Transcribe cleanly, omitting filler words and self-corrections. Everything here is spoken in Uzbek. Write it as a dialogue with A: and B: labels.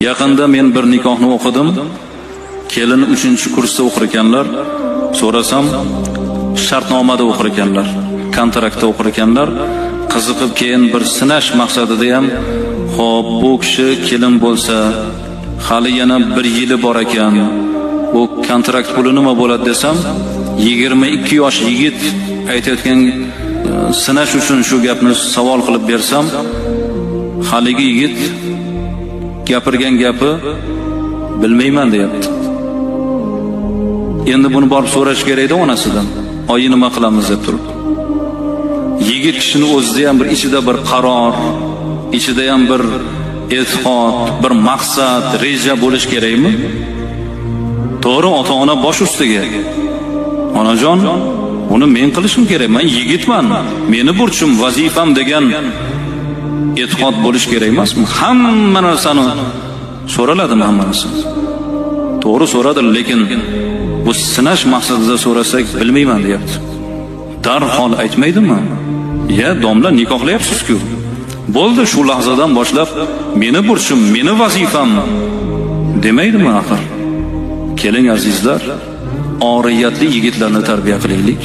A: Yaqinda men bir nikohni o'qidim. Kelin 3-kursda o'qir ekanlar. So'rasam, shartnomada o'qir ekanlar, kontraktda o'qir ekanlar. Qiziqib keyin bir sinash maqsadida ham, xo'p, bu kishi kelin bo'lsa, hali yana 1 yili bor ekan. Bu kontrakt puli nima bo'ladi desam, 22 yosh yigit aytayotgan sinash uchun shu gapni savol qilib bersam, haligi yigit gapirgan gapi bilmayman deyapti. Endi buni borib so'rash kerak-da onasidan. Oyi nima qilamiz deb turib. Yigit kishini o'zida ham bir ichida bir qaror, ichida ham bir e'tiqod, bir maqsad, reja bo'lish kerakmi? To'g'ri, ota-ona bosh ustiga. Onajon, uni men qilishim kerak. Men yigitman. Meni burchim, vazifam degan e'tiqod bo'lish kerak emasmi? Hamma narsani so'raladimi hamma narsa? To'g'ri so'radi, lekin bu sinash maqsadida so'rasak bilmayman deyapti. Darhol aytmaydimi? Ya domla nikohlayapsiz-ku. Bo'ldi, shu lahzadan boshlab meni burchim, meni vazifam demaydimi axir? Keling azizlar, oriyatli yigitlarni tarbiya qilaylik.